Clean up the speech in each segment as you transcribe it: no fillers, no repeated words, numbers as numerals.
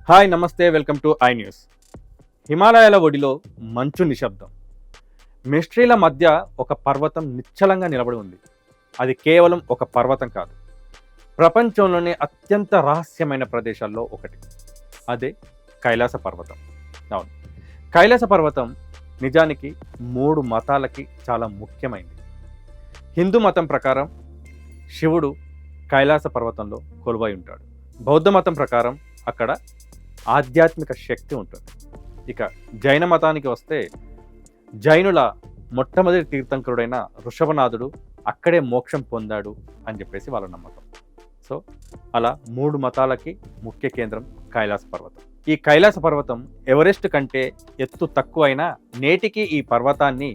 Hi నమస్తే, welcome to I news. హిమాలయాల ఒడిలో మంచు నిశ్శబ్దం. మిస్ట్రీల మధ్య ఒక పర్వతం నిశ్చలంగా నిలబడి ఉంది. అది కేవలం ఒక పర్వతం కాదు, ప్రపంచంలోనే అత్యంత రహస్యమైన ప్రదేశాల్లో ఒకటి. అదే కైలాస పర్వతం. అవును, కైలాస పర్వతం నిజానికి 3 మతాలకి చాలా ముఖ్యమైనది. హిందూ మతం ప్రకారం శివుడు కైలాస పర్వతంలో కొలువై ఉంటాడు. బౌద్ధ మతం ప్రకారం అక్కడ ఆధ్యాత్మిక శక్తి ఉంటుంది. ఇక జైన మతానికి వస్తే జైనుల మొట్టమొదటి తీర్థంకరుడైన ఋషభనాథుడు అక్కడే మోక్షం పొందాడు అని చెప్పేసి వాళ్ళ నమ్మకం. సో అలా 3 మతాలకి ముఖ్య కేంద్రం కైలాస పర్వతం. ఈ కైలాస పర్వతం ఎవరెస్ట్ కంటే ఎత్తు తక్కువైనా నేటికి ఈ పర్వతాన్ని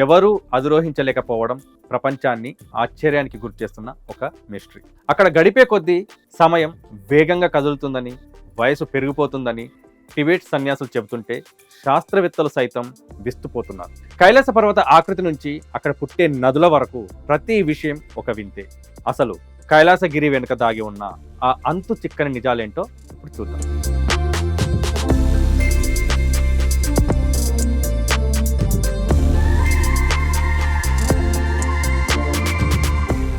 ఎవరూ అధిరోహించలేకపోవడం ప్రపంచాన్ని ఆశ్చర్యానికి గురిచేస్తున్న ఒక మిస్టరీ. అక్కడ గడిపే కొద్దీ సమయం వేగంగా కదులుతుందని, వయసు పెరిగిపోతుందని టిబెట్ సన్యాసులు చెబుతుంటే శాస్త్రవేత్తలు సైతం విస్తుపోతున్నారు. కైలాస పర్వత ఆకృతి నుంచి అక్కడ పుట్టే నదుల వరకు ప్రతి విషయం ఒక వింతే. అసలు కైలాసగిరి వెనుక దాగి ఉన్న ఆ అంతు చిక్కని నిజాలేంటో ఇప్పుడు చూద్దాం.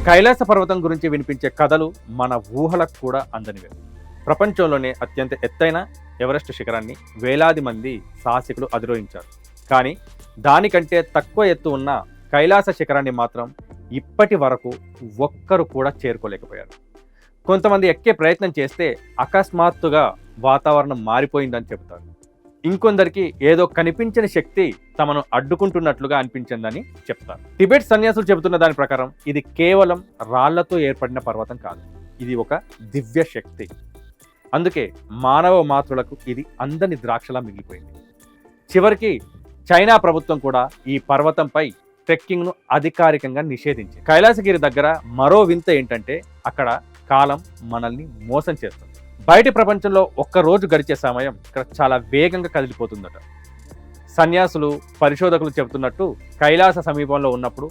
కైలాస పర్వతం గురించి వినిపించే కథలు మన ఊహలకు కూడా అందనివే. ప్రపంచంలోనే అత్యంత ఎత్తైన ఎవరెస్ట్ శిఖరాన్ని వేలాది మంది సాహసికులు అధిరోహించారు. కానీ దానికంటే తక్కువ ఎత్తు ఉన్న కైలాస శిఖరాన్ని మాత్రం ఇప్పటి వరకు ఒక్కరు కూడా చేరుకోలేకపోయారు. కొంతమంది ఎక్కే ప్రయత్నం చేస్తే అకస్మాత్తుగా వాతావరణం మారిపోయిందని చెబుతారు. ఇంకొందరికి ఏదో కనిపించని శక్తి తమను అడ్డుకుంటున్నట్లుగా అనిపించిందని చెప్తారు. టిబెట్ సన్యాసులు చెబుతున్న దాని ప్రకారం ఇది కేవలం రాళ్లతో ఏర్పడిన పర్వతం కాదు, ఇది ఒక దివ్య శక్తి. అందుకే మానవ మాతృలకు ఇది అందని ద్రాక్షలా మిగిలిపోయింది. చివరికి చైనా ప్రభుత్వం కూడా ఈ పర్వతంపై ట్రెక్కింగ్ను అధికారికంగా నిషేధించింది. కైలాసగిరి దగ్గర మరో వింత ఏంటంటే అక్కడ కాలం మనల్ని మోసం చేస్తుంది. బయటి ప్రపంచంలో ఒక్క రోజు గడిచే సమయం ఇక్కడ చాలా వేగంగా కదిలిపోతుందట. సన్యాసులు, పరిశోధకులు చెబుతున్నట్టు కైలాస సమీపంలో ఉన్నప్పుడు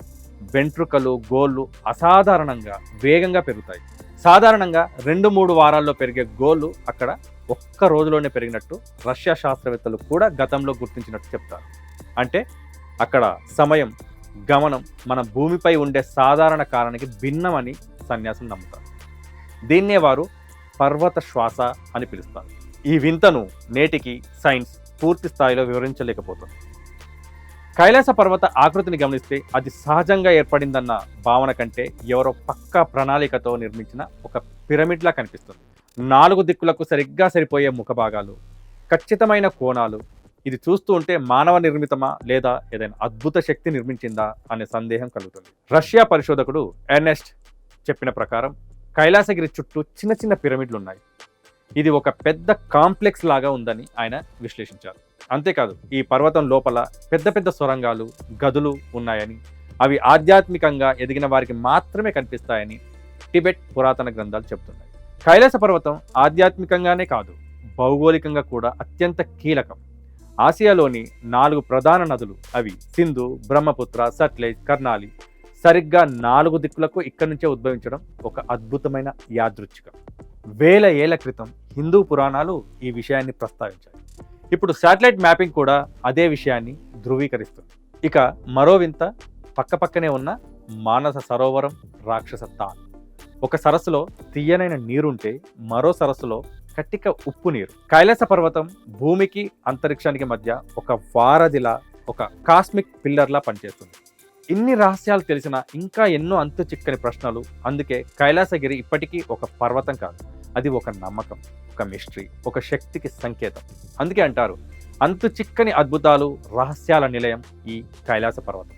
వెంట్రుకలు, గోళ్ళు అసాధారణంగా వేగంగా పెరుగుతాయి. సాధారణంగా 2-3 వారాల్లో పెరిగే గోళ్ళు అక్కడ ఒక్క రోజులోనే పెరిగినట్టు రష్యా శాస్త్రవేత్తలు కూడా గతంలో గుర్తించినట్టు చెప్తారు. అంటే అక్కడ సమయం, గమనం మన భూమిపై ఉండే సాధారణ కాలానికి భిన్నమని సన్యాసులు నమ్ముతారు. దీన్నే వారు పర్వత శ్వాస అని పిలుస్తారు. ఈ వింతను నేటికి సైన్స్ పూర్తి స్థాయిలో వివరించలేకపోతుంది. కైలాస పర్వత ఆకృతిని గమనిస్తే అది సహజంగా ఏర్పడిందన్న భావన కంటే ఎవరో పక్కా ప్రణాళికతో నిర్మించిన ఒక పిరమిడ్లా కనిపిస్తుంది. 4 దిక్కులకు సరిగ్గా సరిపోయే ముఖభాగాలు, ఖచ్చితమైన కోణాలు. ఇది చూస్తూ ఉంటే మానవ నిర్మితమా లేదా ఏదైనా అద్భుత శక్తి నిర్మించిందా అనే సందేహం కలుగుతుంది. రష్యా పరిశోధకుడు ఎర్నెస్ట్ చెప్పిన ప్రకారం కైలాసగిరి చుట్టూ చిన్న చిన్న పిరమిడ్లు ఉన్నాయి. ఇది ఒక పెద్ద కాంప్లెక్స్ లాగా ఉందని ఆయన విశ్లేషించారు. అంతేకాదు ఈ పర్వతం లోపల పెద్ద పెద్ద సొరంగాలు, గదులు ఉన్నాయని, అవి ఆధ్యాత్మికంగా ఎదిగిన వారికి మాత్రమే కనిపిస్తాయని టిబెట్ పురాతన గ్రంథాలు చెబుతున్నాయి. కైలాస పర్వతం ఆధ్యాత్మికంగానే కాదు, భౌగోళికంగా కూడా అత్యంత కీలకం. ఆసియాలోని 4 ప్రధాన నదులు, అవి సింధు, బ్రహ్మపుత్ర, సట్లెజ్, కర్నాలి, సరిగ్గా 4 దిక్కులకు ఇక్కడి నుంచే ఉద్భవించడం ఒక అద్భుతమైన యాదృచ్ఛికం. వేల ఏళ్ల క్రితం హిందూ పురాణాలు ఈ విషయాన్ని ప్రస్తావించాయి. ఇప్పుడు శాటిలైట్ మ్యాపింగ్ కూడా అదే విషయాన్ని ధృవీకరిస్తుంది. ఇక మరో వింత పక్కపక్కనే ఉన్న మానస సరోవరం రాక్షస తాల్. ఒక సరస్సులో తీయనైన నీరుంటే మరో సరస్సులో కట్టిక ఉప్పు నీరు. కైలాస పర్వతం భూమికి అంతరిక్షానికి మధ్య ఒక వారధిలా, ఒక కాస్మిక్ పిల్లర్లా పనిచేస్తుంది. ఇన్ని రహస్యాలు తెలిసిన ఇంకా ఎన్నో అంతు చిక్కని ప్రశ్నలు. అందుకే కైలాసగిరి ఇప్పటికీ ఒక పర్వతం కాదు, అది ఒక నమ్మకం, ఒక మిస్టరీ, ఒక శక్తికి సంకేతం. అందుకే అంటారు అంతు చిక్కని అద్భుతాలు, రహస్యాల నిలయం ఈ కైలాస పర్వతం.